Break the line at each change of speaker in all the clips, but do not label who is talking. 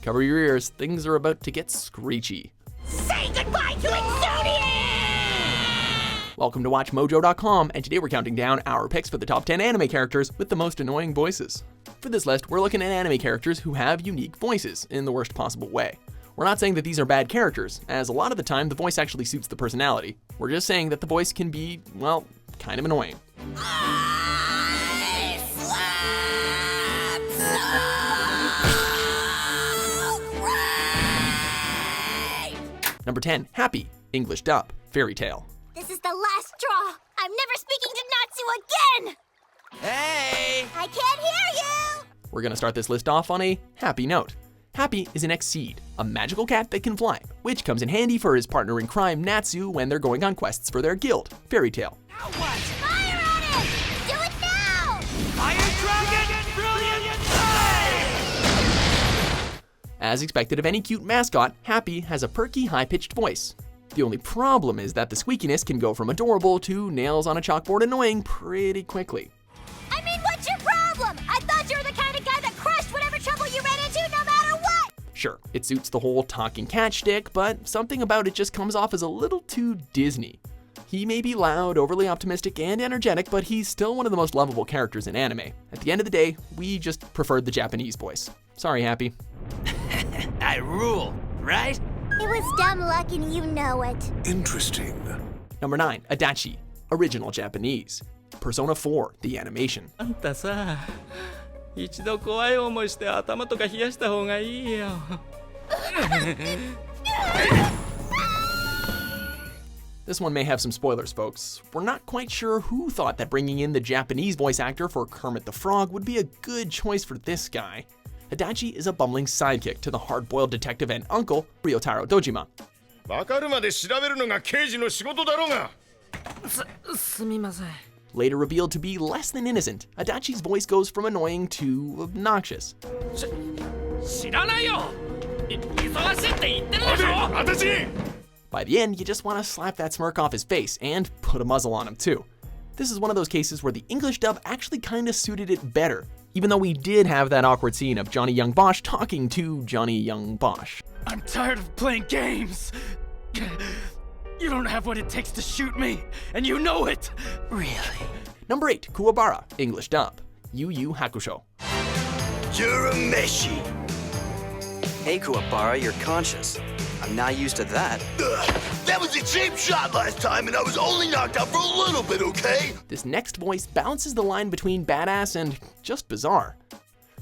Cover your ears, things are about to get screechy.
Say goodbye to Exodian!
Welcome to WatchMojo.com, and today we're counting down our picks for the top 10 anime characters with the most annoying voices. For this list, we're looking at anime characters who have unique voices in the worst possible way. We're not saying that these are bad characters, as a lot of the time the voice actually suits the personality. We're just saying that the voice can be, well, kind of annoying. Number 10, Happy, English dub, Fairy Tale.
This is the last straw. I'm never speaking to Natsu again!
Hey!
I can't hear you!
We're gonna start this list off on a happy note. Happy is an Exceed, a magical cat that can fly, which comes in handy for his partner in crime Natsu when they're going on quests for their guild, Fairy Tale.
Now what?
Fire on it! Do it now!
Fire Dragon! Brilliant dive!
As expected of any cute mascot, Happy has a perky, high-pitched voice. The only problem is that the squeakiness can go from adorable to nails on a chalkboard annoying pretty quickly.
I mean, what's your problem? I thought you were the kind of guy that crushed whatever trouble you ran into no matter what!
Sure, it suits the whole talking cat shtick, but something about it just comes off as a little too Disney. He may be loud, overly optimistic, and energetic, but he's still one of the most lovable characters in anime. At the end of the day, we just preferred the Japanese voice. Sorry, Happy.
I rule, right?
It was dumb luck and you know it.
Interesting.
Number 9, Adachi, original Japanese. Persona 4, the animation.
あんたさ、一度怖い思いして頭とか冷やした方がいいよ。
This one may have some spoilers, folks. We're not quite sure who thought that bringing in the Japanese voice actor for Kermit the Frog would be a good choice for this guy. Adachi is a bumbling sidekick to the hard-boiled detective and uncle, Ryotaro Dojima.
わかるまで調べるのが刑事の仕事だろうが。
すみません。
Later revealed to be less than innocent, Adachi's voice goes from annoying to obnoxious.
知らないよ。忙しいって言ってるでしょ。
私
By the end, you just want to slap that smirk off his face and put a muzzle on him too. This is one of those cases where the English dub actually kinda suited it better, even though we did have that awkward scene of Johnny Young Bosch talking to Johnny Young Bosch.
I'm tired of playing games. You don't have what it takes to shoot me, and you know it. Really?
Number 8, Kuwabara, English dub, Yu Hakusho.
You're a meshy. Hey, Kuwabara, you're conscious. I'm not used to that.
That was a cheap shot last time and I was only knocked out for a little bit, okay?
This next voice balances the line between badass and just bizarre.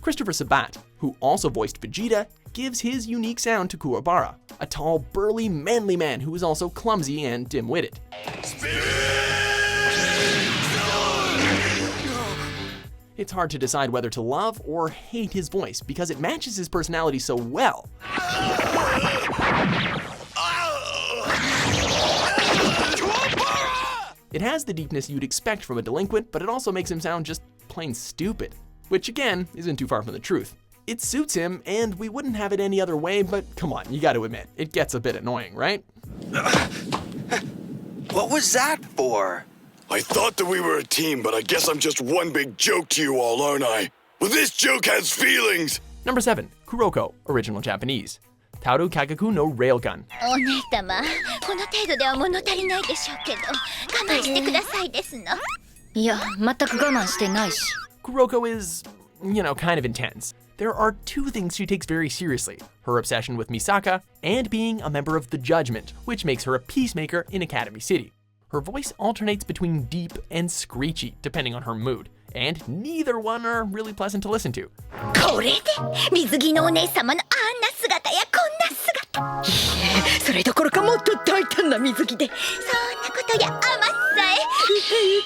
Christopher Sabat, who also voiced Vegeta, gives his unique sound to Kuwabara, a tall, burly, manly man who is also clumsy and dim-witted. It's hard to decide whether to love or hate his voice because it matches his personality so well. It has the deepness you'd expect from a delinquent, but it also makes him sound just plain stupid, which again, isn't too far from the truth. It suits him, and we wouldn't have it any other way, but come on, you gotta admit, it gets a bit annoying, right?
What was that for?
I thought that we were a team, but I guess I'm just one big joke to you all, aren't I? Well, this joke has feelings!
Number 7, Kuroko, original Japanese. Taru Kagaku no Railgun.
お姉様、この程度では物足りないでしょうけど、我慢してくださいですの。いや、全く我慢してないし。
Kuroko is, kind of intense. There are two things she takes very seriously, her obsession with Misaka and being a member of the Judgment, which makes her a peacemaker in Academy City. Her voice alternates between deep and screechy, depending on her mood, and neither one are really pleasant to listen to.
これで水着のお姉様のあんな姿やこんな姿。それどころかもっと大胆な水着で。そんなことやあまっさえ。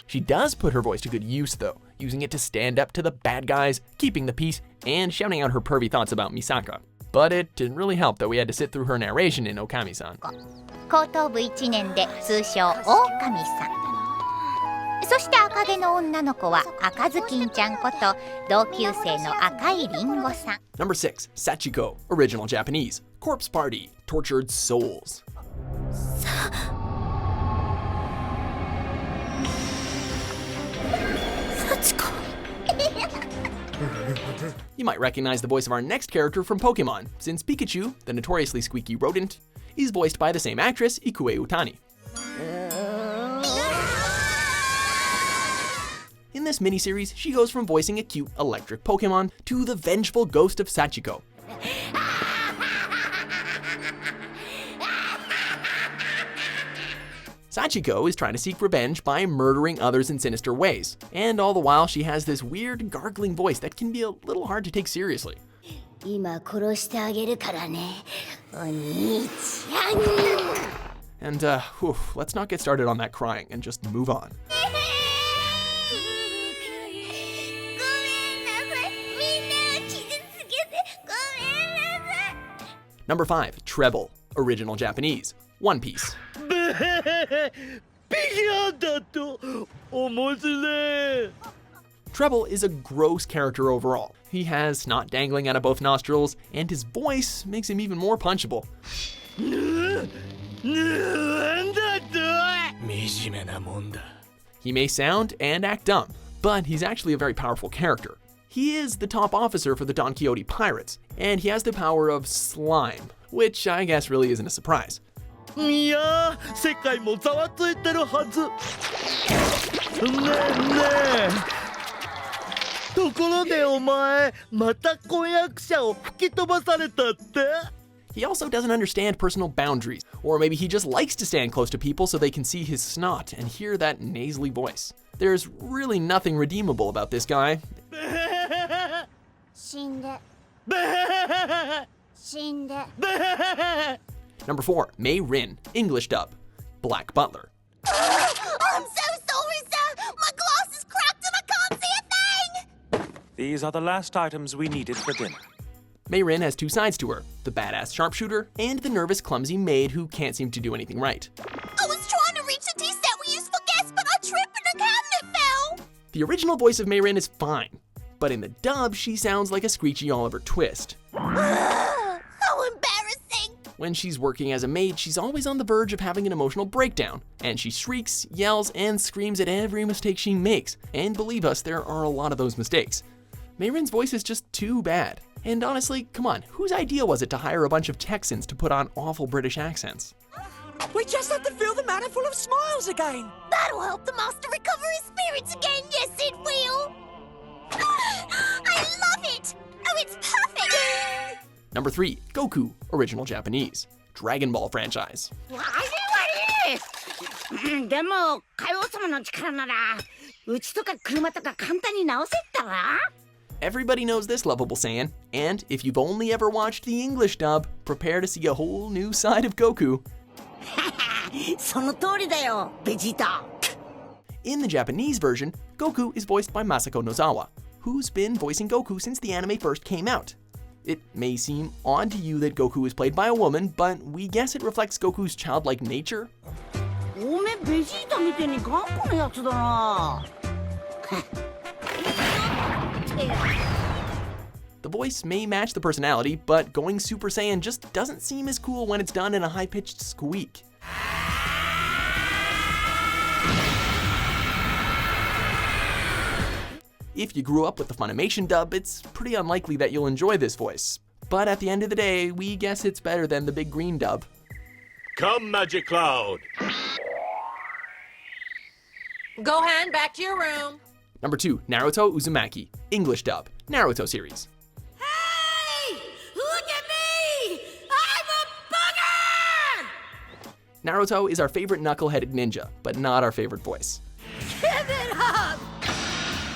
She does put her voice to good use though, using it to stand up to the bad guys, keeping the peace, and shouting out her pervy thoughts about Misaka. But it didn't really help that we had to sit through her narration in Okami-san.
高等部1年で通称狼さん。そして赤毛の女の子は赤ずきんちゃんこと同級生の赤いりんごさん。
Number 6, Sachiko, original Japanese. Corpse Party, Tortured Souls. You might recognize the voice of our next character from Pokemon, since Pikachu, the notoriously squeaky rodent, is voiced by the same actress, Ikue Utani. In this miniseries, she goes from voicing a cute electric Pokemon to the vengeful ghost of Sachiko. Sachiko is trying to seek revenge by murdering others in sinister ways, and all the while she has this weird gargling voice that can be a little hard to take seriously.
今殺してあげるからね、お兄ちゃん。
And let's not get started on that crying and just move on. Number 5, Trebol, original Japanese, One Piece. Trebol is a gross character overall. He has snot dangling out of both nostrils, and his voice makes him even more punchable. He may sound and act dumb, but he's actually a very powerful character. He is the top officer for the Don Quixote pirates, and he has the power of slime, which I guess really isn't a surprise. He also doesn't understand personal boundaries, or maybe he just likes to stand close to people so they can see his snot and hear that nasally voice. There's really nothing redeemable about this guy. Number 4, MeyRin, English dub, Black Butler.
I'm so sorry, sir. My glass is cracked and I can't see a thing.
These are the last items we needed for dinner.
MeyRin has two sides to her, the badass sharpshooter and the nervous, clumsy maid who can't seem to do anything right.
I was trying to reach the tea set we used for guests, but I tripped and the cabinet fell.
The original voice of MeyRin is fine, but in the dub, she sounds like a screechy Oliver Twist.
How embarrassing.
When she's working as a maid, she's always on the verge of having an emotional breakdown, and she shrieks, yells, and screams at every mistake she makes. And believe us, there are a lot of those mistakes. MeyRin's voice is just too bad. And honestly, come on, whose idea was it to hire a bunch of Texans to put on awful British accents?
We just have to fill the manor full of smiles again.
That'll help the master recover his spirits again, yes it will. I love it. Oh, it's perfect.
Number 3, Goku, original Japanese, Dragon Ball franchise.
でも海王様の力ならうちとか車とか簡単に直せったわ。
Everybody knows this lovable saying, and if you've only ever watched the English dub, prepare to see a whole new side of Goku.
その通りだよ、ベジータ。
In the Japanese version, Goku is voiced by Masako Nozawa, who's been voicing Goku since the anime first came out. It may seem odd to you that Goku is played by a woman, but we guess it reflects Goku's childlike nature.
おめベジータみてえに頑固なやつだな。
The voice may match the personality, but going Super Saiyan just doesn't seem as cool when it's done in a high-pitched squeak. If you grew up with the Funimation dub, it's pretty unlikely that you'll enjoy this voice. But at the end of the day, we guess it's better than the big green dub.
Come, Magic Cloud!
Gohan, back to your room.
Number 2, Naruto Uzumaki, English dub, Naruto series.
Hey! Look at me! I'm a booger!
Naruto is our favorite knuckle-headed ninja, but not our favorite voice.
Give it up!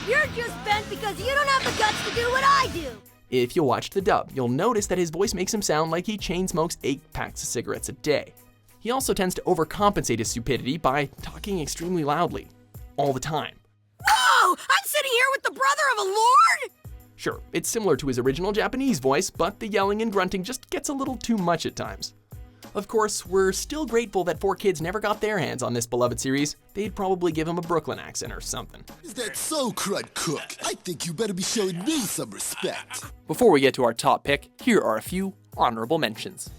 You're just bent because you don't have the guts to do what I do!
If you watch the dub, you'll notice that his voice makes him sound like he chain smokes 8 packs of cigarettes a day. He also tends to overcompensate his stupidity by talking extremely loudly, all the time.
Whoa! I'm sitting here with the brother of a lord?
Sure, it's similar to his original Japanese voice, but the yelling and grunting just gets a little too much at times. Of course, we're still grateful that 4Kids never got their hands on this beloved series. They'd probably give him a Brooklyn accent or something.
Is that so, Crud Cook? I think you better be showing me some respect.
Before we get to our top pick, here are a few honorable mentions.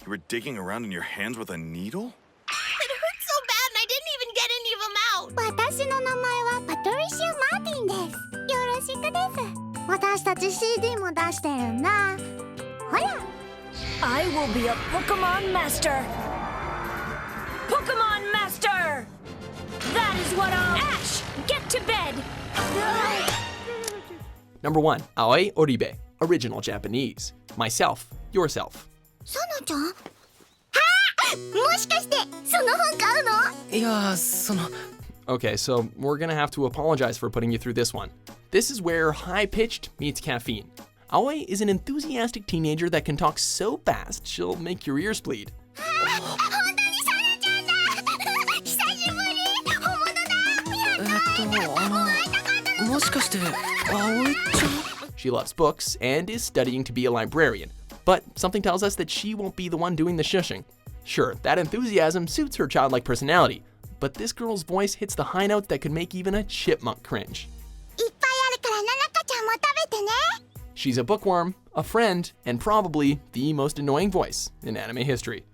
You were digging around in your hands with a needle?
It hurt so bad and I didn't even get any of them out. 私の名前はパトリシア・マーティンです。よろしくです。私
私たち CD も出してるんだ。ほら。I will be a Pokemon Master. Pokemon Master! That is what I'll... Ash! Get to bed!
Number 1. Aoi Oribe. Original Japanese. Myself. Yourself.
ソノちゃん？はあ！もしかしてその本買うの？
いや、その...
Okay, so we're gonna have to apologize for putting you through this one. This is where high-pitched meets caffeine. Aoi is an enthusiastic teenager that can talk so fast she'll make your ears bleed. She loves books and is studying to be a librarian, but something tells us that she won't be the one doing the shushing. Sure, that enthusiasm suits her childlike personality, but this girl's voice hits the high note that could make even a chipmunk cringe. She's a bookworm, a friend, and probably the most annoying voice in anime history.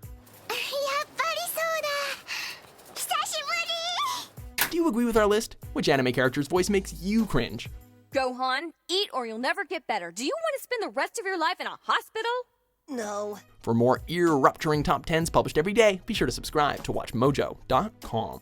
Do you agree with our list? Which anime character's voice makes you cringe?
Gohan, eat or you'll never get better. Do you want to spend the rest of your life in a hospital?
No.
For more ear-rupturing top 10s published every day, be sure to subscribe to WatchMojo.com.